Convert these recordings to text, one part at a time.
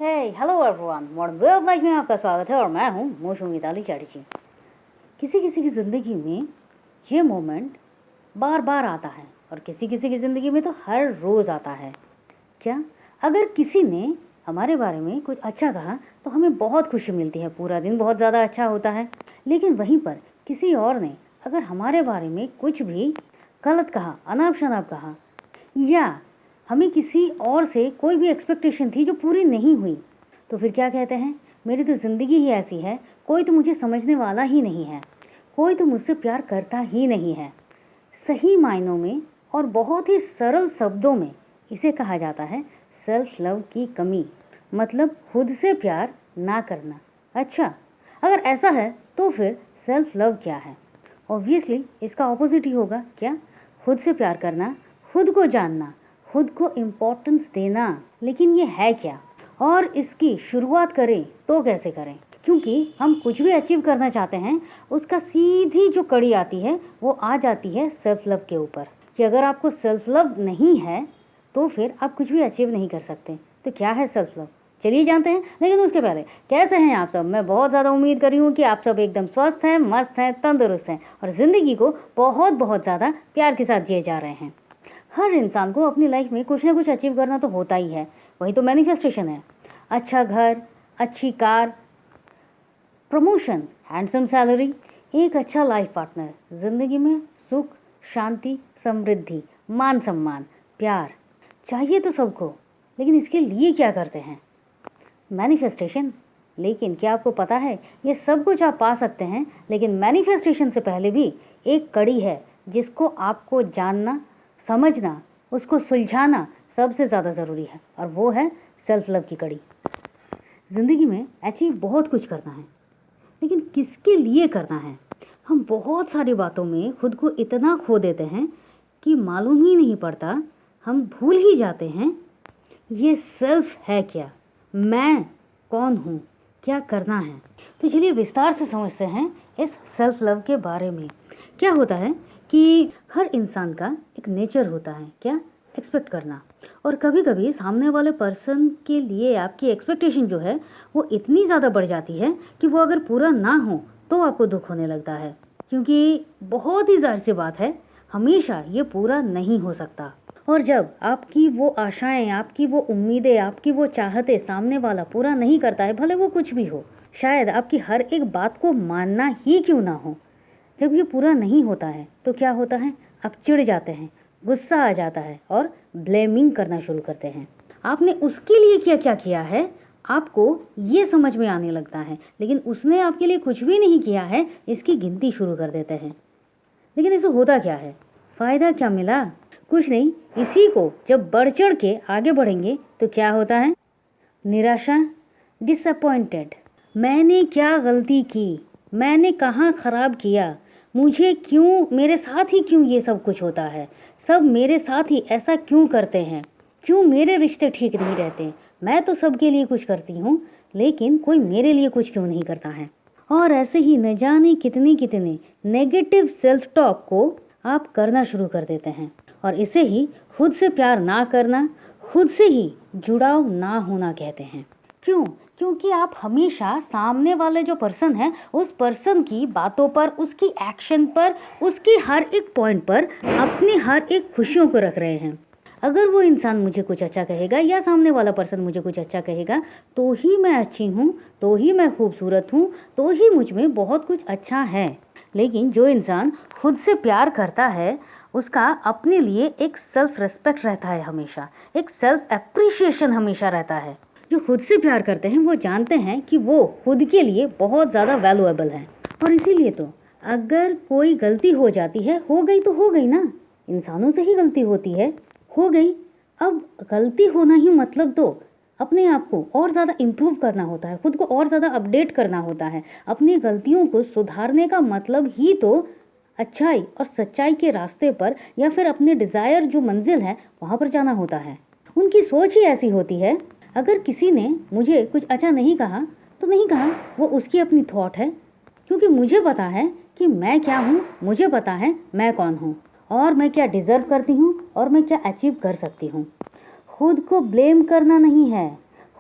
Hello everyone, modern way of life में आपका स्वागत है और मैं हूँ मोशू मिताली चैटर्जी। किसी किसी की ज़िंदगी में ये मोमेंट बार बार आता है और किसी किसी की ज़िंदगी में तो हर रोज़ आता है। क्या अगर किसी ने हमारे बारे में कुछ अच्छा कहा तो हमें बहुत खुशी मिलती है, पूरा दिन बहुत ज़्यादा अच्छा होता है। लेकिन वहीं पर किसी और ने अगर हमारे बारे में कुछ भी गलत कहा, अनाप शनाप कहा, या हमें किसी और से कोई भी एक्सपेक्टेशन थी जो पूरी नहीं हुई, तो फिर क्या कहते हैं, मेरी तो ज़िंदगी ही ऐसी है, कोई तो मुझे समझने वाला ही नहीं है, कोई तो मुझसे प्यार करता ही नहीं है। सही मायनों में और बहुत ही सरल शब्दों में इसे कहा जाता है सेल्फ लव की कमी, मतलब खुद से प्यार ना करना। अच्छा, अगर ऐसा है तो फिर सेल्फ लव क्या है? ऑब्वियसली इसका ऑपोजिट ही होगा। क्या? खुद से प्यार करना, खुद को जानना, खुद को इम्पोर्टेंस देना। लेकिन ये है क्या और इसकी शुरुआत करें तो कैसे करें? क्योंकि हम कुछ भी अचीव करना चाहते हैं, उसका सीधी जो कड़ी आती है वो आ जाती है सेल्फ लव के ऊपर, कि अगर आपको सेल्फ लव नहीं है तो फिर आप कुछ भी अचीव नहीं कर सकते। तो क्या है सेल्फ लव, चलिए जानते हैं। लेकिन उसके पहले कैसे हैं आप सब? मैं बहुत ज़्यादा उम्मीद कर रही हूँ कि आप सब एकदम स्वस्थ हैं, मस्त हैं, तंदुरुस्त हैं और ज़िंदगी को बहुत ज़्यादा प्यार के साथ जिए जा रहे हैं। हर इंसान को अपनी लाइफ में कुछ ना कुछ अचीव करना तो होता ही है, वही तो मैनिफेस्टेशन है। अच्छा घर, अच्छी कार, प्रमोशन, हैंडसम सैलरी, एक अच्छा लाइफ पार्टनर, ज़िंदगी में सुख, शांति, समृद्धि, मान सम्मान, प्यार चाहिए तो सबको। लेकिन इसके लिए क्या करते हैं? मैनिफेस्टेशन। लेकिन क्या आपको पता है, ये सब कुछ आप पा सकते हैं, लेकिन मैनिफेस्टेशन से पहले भी एक कड़ी है जिसको आपको जानना, समझना, उसको सुलझाना सबसे ज़्यादा ज़रूरी है, और वो है सेल्फ लव की कड़ी। ज़िंदगी में अचीव बहुत कुछ करना है, लेकिन किसके लिए करना है? हम बहुत सारी बातों में खुद को इतना खो देते हैं कि मालूम ही नहीं पड़ता, हम भूल ही जाते हैं ये सेल्फ है क्या, मैं कौन हूँ, क्या करना है। तो चलिए विस्तार से समझते हैं इस सेल्फ लव के बारे में। क्या होता है कि हर इंसान का एक नेचर होता है, क्या? एक्सपेक्ट करना। और कभी कभी सामने वाले पर्सन के लिए आपकी एक्सपेक्टेशन जो है वो इतनी ज़्यादा बढ़ जाती है कि वो अगर पूरा ना हो तो आपको दुख होने लगता है, क्योंकि बहुत ही ज़ाहिर सी बात है, हमेशा ये पूरा नहीं हो सकता। और जब आपकी वो आशाएं, आपकी वो उम्मीदें, आपकी वो चाहते सामने वाला पूरा नहीं करता है, भले वो कुछ भी हो, शायद आपकी हर एक बात को मानना ही क्यों ना हो, जब ये पूरा नहीं होता है तो क्या होता है? आप चिढ़ जाते हैं, गुस्सा आ जाता है और ब्लेमिंग करना शुरू करते हैं। आपने उसके लिए क्या क्या किया है आपको ये समझ में आने लगता है, लेकिन उसने आपके लिए कुछ भी नहीं किया है, इसकी गिनती शुरू कर देते हैं। लेकिन इससे होता क्या है? फ़ायदा क्या मिला? कुछ नहीं। इसी को जब बढ़ चढ़ के आगे बढ़ेंगे तो क्या होता है? निराशा, डिसअपॉइंटेड। मैंने क्या गलती की, मैंने कहाँ ख़राब किया, मुझे क्यों, मेरे साथ ही क्यों ये सब कुछ होता है, सब मेरे साथ ही ऐसा क्यों करते हैं, क्यों मेरे रिश्ते ठीक नहीं रहते, मैं तो सबके लिए कुछ करती हूँ लेकिन कोई मेरे लिए कुछ क्यों नहीं करता है। और ऐसे ही न जाने कितने कितने नेगेटिव सेल्फ टॉक को आप करना शुरू कर देते हैं, और इसे ही खुद से प्यार ना करना, खुद से ही जुड़ाव ना होना कहते हैं। क्यों? क्योंकि आप हमेशा सामने वाले जो पर्सन है उस पर्सन की बातों पर, उसकी एक्शन पर, उसकी हर एक पॉइंट पर अपनी हर एक खुशियों को रख रहे हैं। अगर वो इंसान मुझे कुछ अच्छा कहेगा या सामने वाला पर्सन मुझे कुछ अच्छा कहेगा तो ही मैं अच्छी हूँ, तो ही मैं खूबसूरत हूँ, तो ही मुझ में बहुत कुछ अच्छा है। लेकिन जो इंसान खुद से प्यार करता है उसका अपने लिए एक सेल्फ रिस्पेक्ट रहता है, हमेशा एक सेल्फ एप्रिशिएशन हमेशा रहता है। जो खुद से प्यार करते हैं वो जानते हैं कि वो खुद के लिए बहुत ज़्यादा वैल्यूएबल है, और इसीलिए तो अगर कोई गलती हो जाती है, हो गई तो हो गई ना, इंसानों से ही गलती होती है, हो गई। अब गलती होना ही मतलब तो अपने आप को और ज़्यादा इम्प्रूव करना होता है, खुद को और ज़्यादा अपडेट करना होता है। अपनी गलतियों को सुधारने का मतलब ही तो अच्छाई और सच्चाई के रास्ते पर, या फिर अपने डिज़ायर जो मंजिल है वहाँ पर जाना होता है। उनकी सोच ही ऐसी होती है, अगर किसी ने मुझे कुछ अच्छा नहीं कहा तो नहीं कहा, वो उसकी अपनी थॉट है, क्योंकि मुझे पता है कि मैं क्या हूँ, मुझे पता है मैं कौन हूँ और मैं क्या डिज़र्व करती हूँ और मैं क्या अचीव कर सकती हूँ। खुद को ब्लेम करना नहीं है,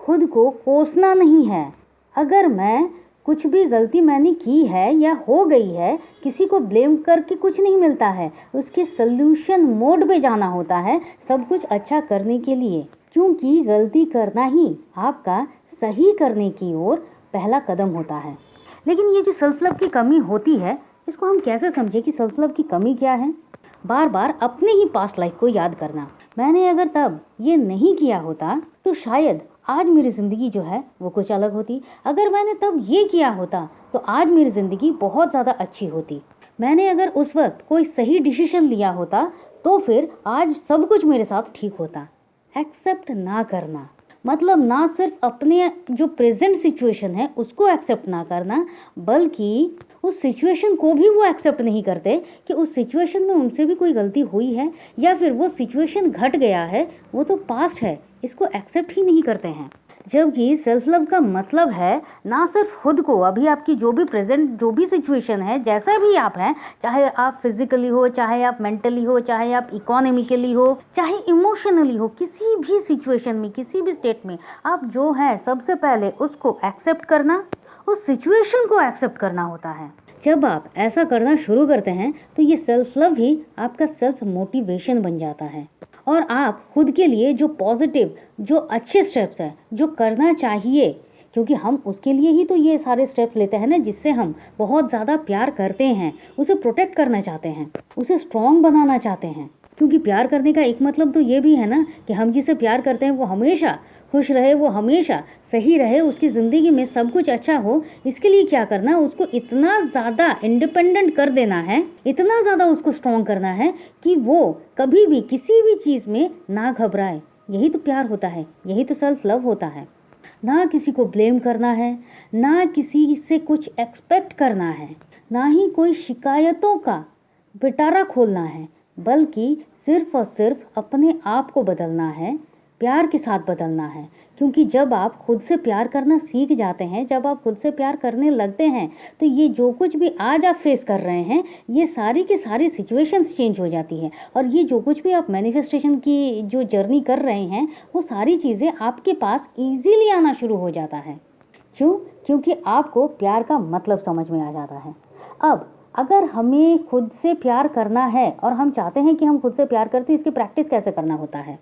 खुद को कोसना नहीं है। अगर मैं कुछ भी गलती मैंने की है या हो गई है, किसी को ब्लेम करके कुछ नहीं मिलता है, उसके सल्यूशन मोड पे जाना होता है सब कुछ अच्छा करने के लिए, क्योंकि गलती करना ही आपका सही करने की ओर पहला कदम होता है। लेकिन ये जो सेल्फ लव की कमी होती है, इसको हम कैसे समझें कि सेल्फ लव की कमी क्या है? बार बार अपने ही पास्ट लाइफ को याद करना। मैंने अगर तब ये नहीं किया होता तो शायद आज मेरी ज़िंदगी जो है वो कुछ अलग होती। अगर मैंने तब ये किया होता तो आज मेरी ज़िंदगी बहुत ज़्यादा अच्छी होती। मैंने अगर उस वक्त कोई सही डिसीजन लिया होता तो फिर आज सब कुछ मेरे साथ ठीक होता। एक्सेप्ट ना करना मतलब ना सिर्फ अपने जो प्रेजेंट सिचुएशन है उसको एक्सेप्ट ना करना, बल्कि उस सिचुएशन को भी वो एक्सेप्ट नहीं करते कि उस सिचुएशन में उनसे भी कोई गलती हुई है या फिर वो सिचुएशन घट गया है, वो तो पास्ट है, इसको एक्सेप्ट ही नहीं करते हैं। जबकि सेल्फ लव का मतलब है ना सिर्फ खुद को, अभी आपकी जो भी प्रेजेंट जो भी सिचुएशन है, जैसा भी आप हैं, चाहे आप फिजिकली हो, चाहे आप मेंटली हो, चाहे आप इकोनॉमिकली हो, चाहे इमोशनली हो, किसी भी सिचुएशन में, किसी भी स्टेट में आप जो है, सबसे पहले उसको एक्सेप्ट करना, उस सिचुएशन को एक्सेप्ट करना होता है। जब आप ऐसा करना शुरू करते हैं तो ये सेल्फ लव ही आपका सेल्फ मोटिवेशन बन जाता है और आप खुद के लिए जो पॉजिटिव, जो अच्छे स्टेप्स हैं, जो करना चाहिए, क्योंकि हम उसके लिए ही तो ये सारे स्टेप्स लेते हैं ना, जिससे हम बहुत ज़्यादा प्यार करते हैं, उसे प्रोटेक्ट करना चाहते हैं, उसे स्ट्रॉन्ग बनाना चाहते हैं। क्योंकि प्यार करने का एक मतलब तो ये भी है ना कि हम जिसे प्यार करते हैं वो हमेशा खुश रहे, वो हमेशा सही रहे, उसकी ज़िंदगी में सब कुछ अच्छा हो। इसके लिए क्या करना, उसको इतना ज़्यादा इंडिपेंडेंट कर देना है, इतना ज़्यादा उसको स्ट्रॉन्ग करना है कि वो कभी भी किसी भी चीज़ में ना घबराए। यही तो प्यार होता है, यही तो सेल्फ लव होता है। ना किसी को ब्लेम करना है, ना किसी से कुछ एक्सपेक्ट करना है, ना ही कोई शिकायतों का पिटारा खोलना है, बल्कि सिर्फ और सिर्फ अपने आप को बदलना है, प्यार के साथ बदलना है। क्योंकि जब आप खुद से प्यार करना सीख जाते हैं, जब आप खुद से प्यार करने लगते हैं, तो ये जो कुछ भी आज आप फेस कर रहे हैं, ये सारी की सारी सिचुएशंस चेंज हो जाती है और ये जो कुछ भी आप मैनिफेस्टेशन की जो जर्नी कर रहे हैं, वो सारी चीज़ें आपके पास ईजीली आना शुरू हो जाता है। क्यों? क्योंकि आपको प्यार का मतलब समझ में आ जाता है। अब अगर हमें खुद से प्यार करना है और हम चाहते हैं कि हम खुद से प्यार करते हैं, इसकी प्रैक्टिस कैसे करना होता है,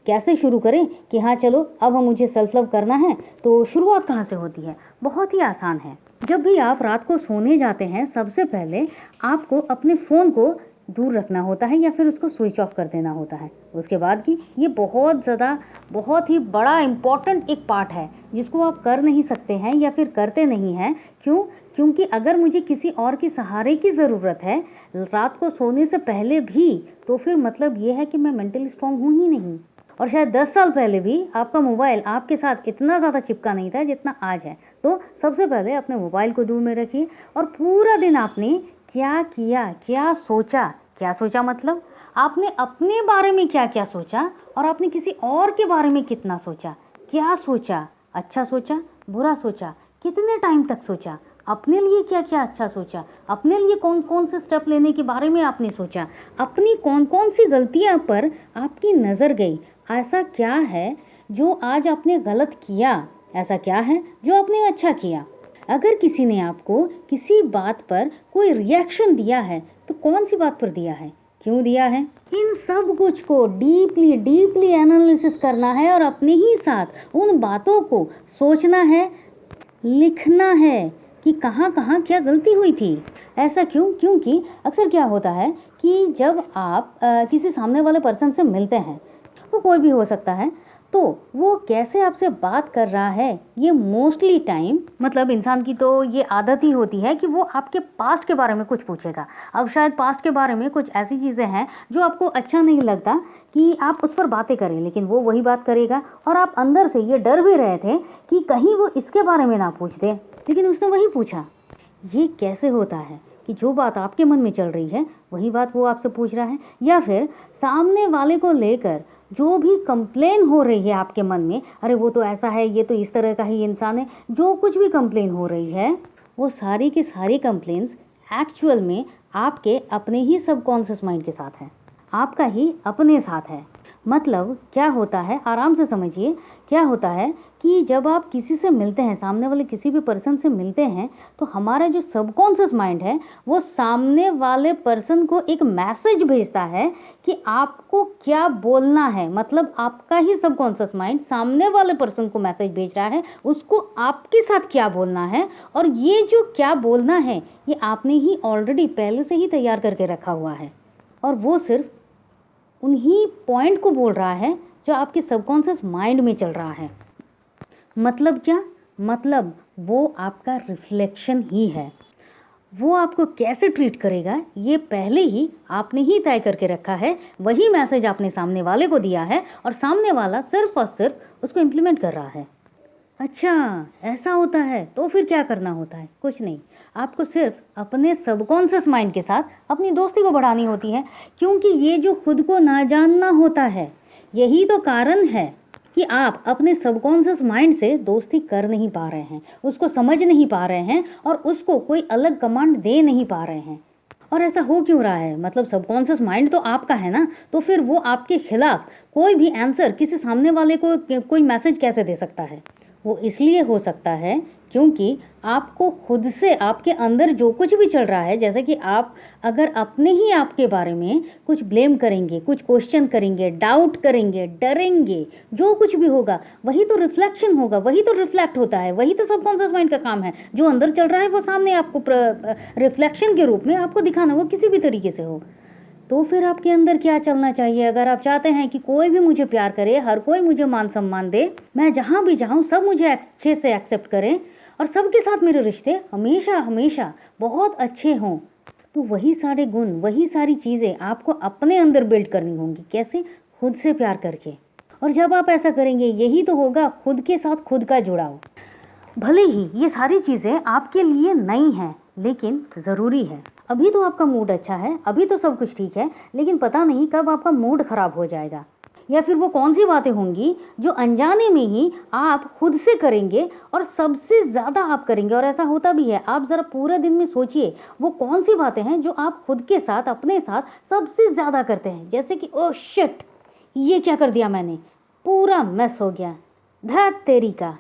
कैसे शुरू करें कि हाँ चलो अब हम मुझे सेल्फ लव करना है, तो शुरुआत कहाँ से होती है? बहुत ही आसान है। जब भी आप रात को सोने जाते हैं, सबसे पहले आपको अपने फ़ोन को दूर रखना होता है या फिर उसको स्विच ऑफ कर देना होता है। उसके बाद की ये बहुत ही बड़ा इम्पॉर्टेंट एक पार्ट है जिसको आप कर नहीं सकते हैं या फिर करते नहीं हैं। क्यों? क्योंकि अगर मुझे किसी और के सहारे की ज़रूरत है रात को सोने से पहले भी, तो फिर मतलब ये है कि मैं मेंटली स्ट्रॉन्ग हूँ ही नहीं। और शायद 10 साल पहले भी आपका मोबाइल आपके साथ इतना ज़्यादा चिपका नहीं था जितना आज है। तो सबसे पहले अपने मोबाइल को दूर में रखिए और पूरा दिन आपने क्या किया, क्या सोचा मतलब आपने अपने बारे में क्या क्या सोचा और आपने किसी और के बारे में कितना सोचा, क्या सोचा, अच्छा सोचा, बुरा सोचा, कितने टाइम तक सोचा, अपने लिए क्या क्या अच्छा सोचा, अपने लिए कौन कौन से स्टेप लेने के बारे में आपने सोचा, अपनी कौन कौन सी गलतियां पर आपकी नज़र गई, ऐसा क्या है जो आज आपने गलत किया, ऐसा क्या है जो आपने अच्छा किया। अगर किसी ने आपको किसी बात पर कोई रिएक्शन दिया है तो कौन सी बात पर दिया है, क्यों दिया है, इन सब कुछ को डीपली एनालिसिस करना है और अपने ही साथ उन बातों को सोचना है, लिखना है कि कहाँ कहाँ क्या गलती हुई थी। ऐसा क्यों? क्योंकि अक्सर क्या होता है कि जब आप किसी सामने वाले पर्सन से मिलते हैं, वो कोई भी हो सकता है, तो वो कैसे आपसे बात कर रहा है, ये मोस्टली टाइम मतलब इंसान की तो ये आदत ही होती है कि वो आपके पास्ट के बारे में कुछ पूछेगा। अब शायद पास्ट के बारे में कुछ ऐसी चीज़ें हैं जो आपको अच्छा नहीं लगता कि आप उस पर बातें करें, लेकिन वो वही बात करेगा और आप अंदर से ये डर भी रहे थे कि कहीं वो इसके बारे में ना पूछ दे, लेकिन उसने वही पूछा। ये कैसे होता है कि जो बात आपके मन में चल रही है वही बात वो आपसे पूछ रहा है, या फिर सामने वाले को लेकर जो भी कंप्लेन हो रही है आपके मन में, अरे वो तो ऐसा है, ये तो इस तरह का ही इंसान है, जो कुछ भी कंप्लेन हो रही है वो सारी की सारी कंप्लेन्स एक्चुअल में आपके अपने ही सबकॉन्शियस माइंड के साथ हैं। आपका ही अपने साथ है। मतलब क्या होता है, आराम से समझिए, क्या होता है कि जब आप किसी से मिलते हैं, सामने वाले किसी भी पर्सन से मिलते हैं, तो हमारा जो सबकॉन्शियस माइंड है वो सामने वाले पर्सन को एक मैसेज भेजता है कि आपको क्या बोलना है। मतलब आपका ही सबकॉन्शियस माइंड सामने वाले पर्सन को मैसेज भेज रहा है, उसको आपके साथ क्या बोलना है, और ये जो क्या बोलना है ये आपने ही ऑलरेडी पहले से ही तैयार करके रखा हुआ है, और वो सिर्फ उन्हीं पॉइंट को बोल रहा है जो आपके सबकॉन्शियस माइंड में चल रहा है। मतलब क्या? मतलब वो आपका रिफ्लेक्शन ही है। वो आपको कैसे ट्रीट करेगा ये पहले ही आपने ही तय करके रखा है। वही मैसेज आपने सामने वाले को दिया है और सामने वाला सिर्फ और सिर्फ उसको इम्प्लीमेंट कर रहा है। अच्छा, ऐसा होता है तो फिर क्या करना होता है? कुछ नहीं, आपको सिर्फ अपने सबकॉन्शियस माइंड के साथ अपनी दोस्ती को बढ़ानी होती है, क्योंकि ये जो खुद को ना जानना होता है, यही तो कारण है कि आप अपने सबकॉन्शियस माइंड से दोस्ती कर नहीं पा रहे हैं, उसको समझ नहीं पा रहे हैं और उसको कोई अलग कमांड दे नहीं पा रहे हैं। और ऐसा हो क्यों रहा है? मतलब सबकॉन्शियस माइंड तो आपका है ना, तो फिर वो आपके खिलाफ कोई भी आंसर किसी सामने वाले को कोई मैसेज कैसे दे सकता है? वो इसलिए हो सकता है क्योंकि आपको खुद से, आपके अंदर जो कुछ भी चल रहा है, जैसे कि आप अगर अपने ही आपके बारे में कुछ ब्लेम करेंगे, कुछ क्वेश्चन करेंगे, डाउट करेंगे, डरेंगे, जो कुछ भी होगा वही तो रिफ्लेक्शन होगा, वही तो रिफ्लेक्ट होता है, वही तो सबकॉन्शियस माइंड का काम है। जो अंदर चल रहा है वो सामने आपको रिफ्लेक्शन के रूप में आपको दिखाना, वो किसी भी तरीके से हो। तो फिर आपके अंदर क्या चलना चाहिए? अगर आप चाहते हैं कि कोई भी मुझे प्यार करे, हर कोई मुझे मान सम्मान दे, मैं जहाँ भी जाऊँ सब मुझे अच्छे से एक्सेप्ट करें और सबके साथ मेरे रिश्ते हमेशा हमेशा बहुत अच्छे हों, तो वही सारे गुण, वही सारी चीज़ें आपको अपने अंदर बिल्ड करनी होंगी। कैसे? खुद से प्यार करके। और जब आप ऐसा करेंगे, यही तो होगा खुद के साथ खुद का जुड़ाव। भले ही ये सारी चीज़ें आपके लिए नई हैं, लेकिन ज़रूरी है। अभी तो आपका मूड अच्छा है, अभी तो सब कुछ ठीक है, लेकिन पता नहीं कब आपका मूड ख़राब हो जाएगा, या फिर वो कौन सी बातें होंगी जो अनजाने में ही आप खुद से करेंगे और सबसे ज़्यादा आप करेंगे। और ऐसा होता भी है। आप ज़रा पूरे दिन में सोचिए वो कौन सी बातें हैं जो आप खुद के साथ, अपने साथ सबसे ज़्यादा करते हैं। जैसे कि ओह शिट, ये क्या कर दिया मैंने, पूरा मिस हो गया, धत तेरी का,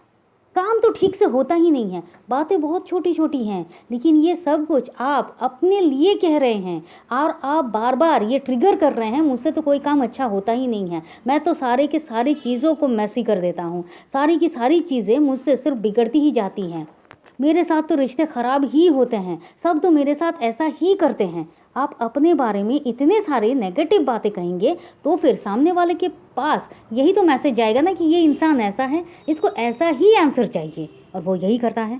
काम तो ठीक से होता ही नहीं है। बातें बहुत छोटी छोटी हैं, लेकिन ये सब कुछ आप अपने लिए कह रहे हैं और आप बार बार ये ट्रिगर कर रहे हैं, मुझसे तो कोई काम अच्छा होता ही नहीं है, मैं तो सारे के सारी चीज़ों को मैसी कर देता हूँ, सारी की सारी चीज़ें मुझसे सिर्फ बिगड़ती ही जाती हैं, मेरे साथ तो रिश्ते ख़राब ही होते हैं, सब तो मेरे साथ ऐसा ही करते हैं। आप अपने बारे में इतने सारे नेगेटिव बातें कहेंगे तो फिर सामने वाले के पास यही तो मैसेज जाएगा ना कि ये इंसान ऐसा है, इसको ऐसा ही आंसर चाहिए, और वो यही करता है।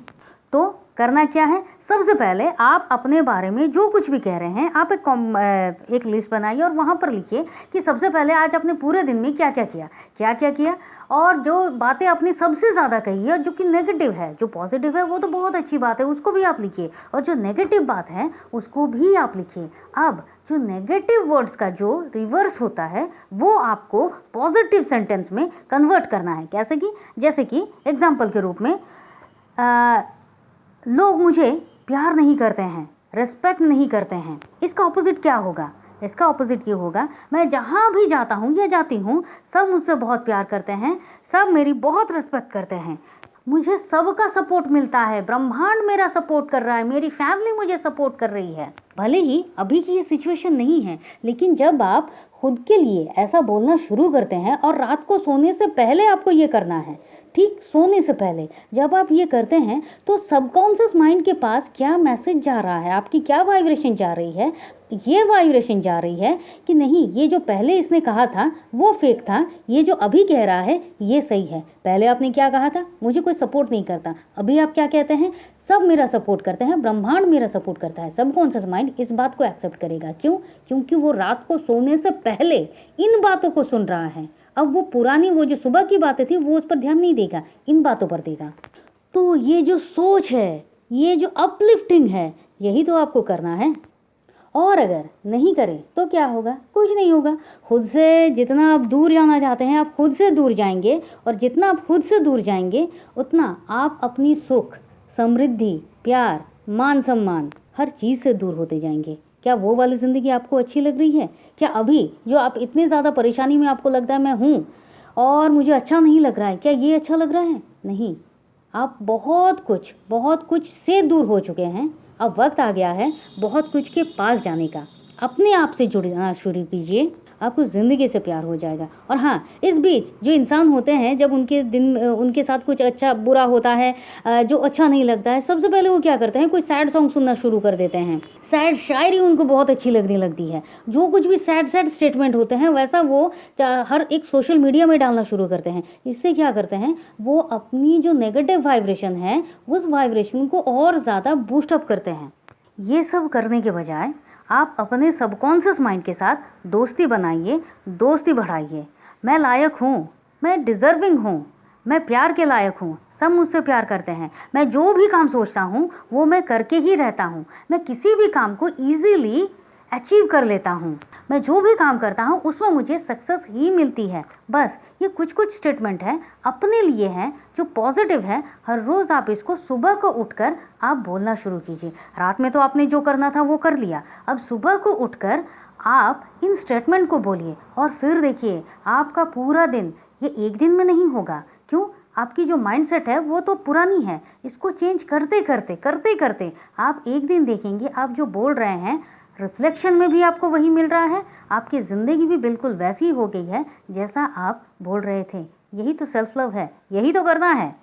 तो करना क्या है? सबसे पहले आप अपने बारे में जो कुछ भी कह रहे हैं, आप एक लिस्ट बनाइए और वहाँ पर लिखिए कि सबसे पहले आज अपने पूरे दिन में क्या क्या किया, क्या क्या किया, और जो बातें आपने सबसे ज़्यादा कही है और जो कि नेगेटिव है, जो पॉजिटिव है वो तो बहुत अच्छी बात है, उसको भी आप लिखिए, और जो नेगेटिव बात है उसको भी आप लिखिए। अब जो नेगेटिव वर्ड्स का जो रिवर्स होता है वो आपको पॉजिटिव सेंटेंस में कन्वर्ट करना है। कैसे कि, जैसे कि एग्जाम्पल के रूप में लोग मुझे प्यार नहीं करते हैं, रिस्पेक्ट नहीं करते हैं, इसका ऑपोजिट क्या होगा? इसका ऑपोजिट ये होगा, मैं जहाँ भी जाता हूँ या जाती हूँ सब मुझसे बहुत प्यार करते हैं, सब मेरी बहुत रिस्पेक्ट करते हैं, मुझे सबका सपोर्ट मिलता है, ब्रह्मांड मेरा सपोर्ट कर रहा है, मेरी फैमिली मुझे सपोर्ट कर रही है। भले ही अभी की ये सिचुएशन नहीं है, लेकिन जब आप खुद के लिए ऐसा बोलना शुरू करते हैं, और रात को सोने से पहले आपको ये करना है, ठीक सोने से पहले जब आप ये करते हैं तो सबकॉन्शियस माइंड के पास क्या मैसेज जा रहा है, आपकी क्या वाइब्रेशन जा रही है? ये वाइब्रेशन जा रही है कि नहीं, ये जो पहले इसने कहा था वो फेक था, ये जो अभी कह रहा है ये सही है। पहले आपने क्या कहा था? मुझे कोई सपोर्ट नहीं करता। अभी आप क्या कहते हैं? सब मेरा सपोर्ट करते हैं, ब्रह्मांड मेरा सपोर्ट करता है। सबकॉन्शियस माइंड इस बात को एक्सेप्ट करेगा। क्यों? क्योंकि वो रात को सोने से पहले इन बातों को सुन रहा है। अब वो पुरानी, वो जो सुबह की बातें थी वो उस पर ध्यान नहीं देगा, इन बातों पर देगा। तो ये जो सोच है, ये जो अपलिफ्टिंग है, यही तो आपको करना है। और अगर नहीं करें तो क्या होगा? कुछ नहीं होगा। खुद से जितना आप दूर जाना चाहते हैं आप खुद से दूर जाएंगे, और जितना आप खुद से दूर जाएंगे उतना आप अपनी सुख, समृद्धि, प्यार, मान सम्मान हर चीज़ से दूर होते जाएंगे। क्या वो वाली ज़िंदगी आपको अच्छी लग रही है? क्या अभी जो आप इतने ज़्यादा परेशानी में आपको लगता है मैं हूँ और मुझे अच्छा नहीं लग रहा है, क्या ये अच्छा लग रहा है? नहीं, आप बहुत कुछ से दूर हो चुके हैं। अब वक्त आ गया है बहुत कुछ के पास जाने का। अपने आप से जुड़ना शुरू कीजिए, आपको ज़िंदगी से प्यार हो जाएगा। और हाँ, इस बीच जो इंसान होते हैं जब उनके साथ कुछ अच्छा बुरा होता है, जो अच्छा नहीं लगता है, सबसे पहले वो क्या करते हैं, कोई सैड सॉन्ग सुनना शुरू कर देते हैं। सैड शायरी उनको बहुत अच्छी लगने लगती है। जो कुछ भी सैड स्टेटमेंट होते हैं वैसा वो हर एक सोशल मीडिया में डालना शुरू करते हैं। इससे क्या करते हैं, वो अपनी जो नेगेटिव वाइब्रेशन है उस वाइब्रेशन को और ज़्यादा बूस्टअप करते हैं। ये सब करने के बजाय आप अपने सबकॉन्शियस माइंड के साथ दोस्ती बनाइए, दोस्ती बढ़ाइए। मैं लायक हूँ, मैं डिज़र्विंग हूँ, मैं प्यार के लायक हूँ, सब मुझसे प्यार करते हैं। मैं जो भी काम सोचता हूँ वो मैं करके ही रहता हूँ। मैं किसी भी काम को ईजीली अचीव कर लेता हूँ। मैं जो भी काम करता हूँ उसमें मुझे सक्सेस ही मिलती है। बस ये कुछ स्टेटमेंट है, अपने लिए हैं, जो पॉजिटिव है। हर रोज़ आप इसको सुबह को उठकर आप बोलना शुरू कीजिए। रात में तो आपने जो करना था वो कर लिया, अब सुबह को उठकर आप इन स्टेटमेंट को बोलिए और फिर देखिए आपका पूरा दिन, ये एक दिन में नहीं होगा। क्यों? आपकी जो माइंडसेट है वो तो पुरानी है। इसको चेंज करते करते आप एक दिन देखेंगे आप जो बोल रहे हैं रिफ्लेक्शन में भी आपको वही मिल रहा है। आपकी ज़िंदगी भी बिल्कुल वैसी हो गई है जैसा आप बोल रहे थे। यही तो सेल्फ लव है, यही तो करना है।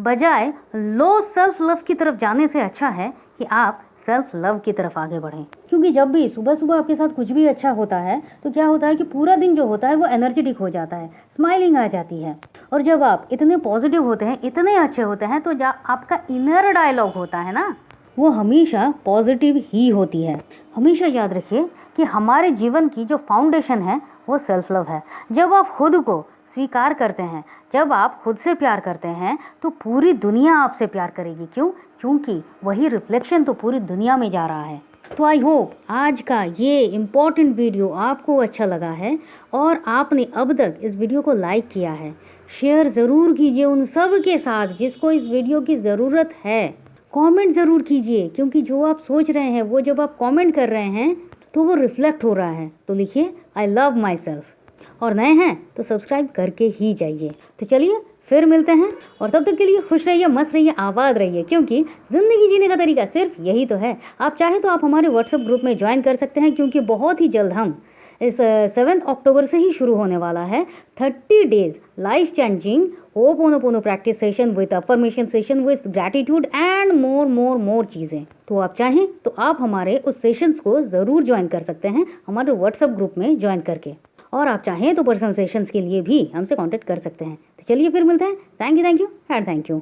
बजाय लो सेल्फ लव की तरफ जाने से अच्छा है कि आप सेल्फ लव की तरफ आगे बढ़ें। क्योंकि जब भी सुबह सुबह आपके साथ कुछ भी अच्छा होता है तो क्या होता है कि पूरा दिन जो होता है वो एनर्जेटिक हो जाता है, स्माइलिंग आ जाती है। और जब आप इतने पॉजिटिव होते हैं, इतने अच्छे होते हैं, तो आपका इनर डायलॉग होता है ना, वो हमेशा पॉजिटिव ही होती है। हमेशा याद रखिए कि हमारे जीवन की जो फाउंडेशन है वो सेल्फ लव है। जब आप खुद को स्वीकार करते हैं, जब आप खुद से प्यार करते हैं तो पूरी दुनिया आपसे प्यार करेगी। क्यों? क्योंकि वही रिफ्लेक्शन तो पूरी दुनिया में जा रहा है। तो आई होप आज का ये इम्पॉर्टेंट वीडियो आपको अच्छा लगा है और आपने अब तक इस वीडियो को लाइक किया है। शेयर ज़रूर कीजिए उन सब के साथ जिसको इस वीडियो की ज़रूरत है। कमेंट ज़रूर कीजिए, क्योंकि जो आप सोच रहे हैं वो जब आप कमेंट कर रहे हैं तो वो रिफ्लेक्ट हो रहा है। तो लिखिए आई लव माई सेल्फ। और नए हैं तो सब्सक्राइब करके ही जाइए। तो चलिए फिर मिलते हैं, और तब तक के लिए खुश रहिए, मस्त रहिए, आबाद रहिए, क्योंकि ज़िंदगी जीने का तरीका सिर्फ यही तो है। आप चाहें तो आप हमारे व्हाट्सएप ग्रुप में ज्वाइन कर सकते हैं, क्योंकि बहुत ही जल्द हम इस 7 अक्टूबर से ही शुरू होने वाला है 30 days life changing ho'oponopono practice session with affirmation session with gratitude and more चीज़ें। तो आप चाहें तो आप हमारे उस सेशंस को ज़रूर ज्वाइन कर सकते हैं हमारे व्हाट्सएप ग्रुप में ज्वाइन करके। और आप चाहें तो पर्सनल सेशंस के लिए भी हमसे कांटेक्ट कर सकते हैं। तो चलिए फिर मिलते हैं। Thank you and thank you.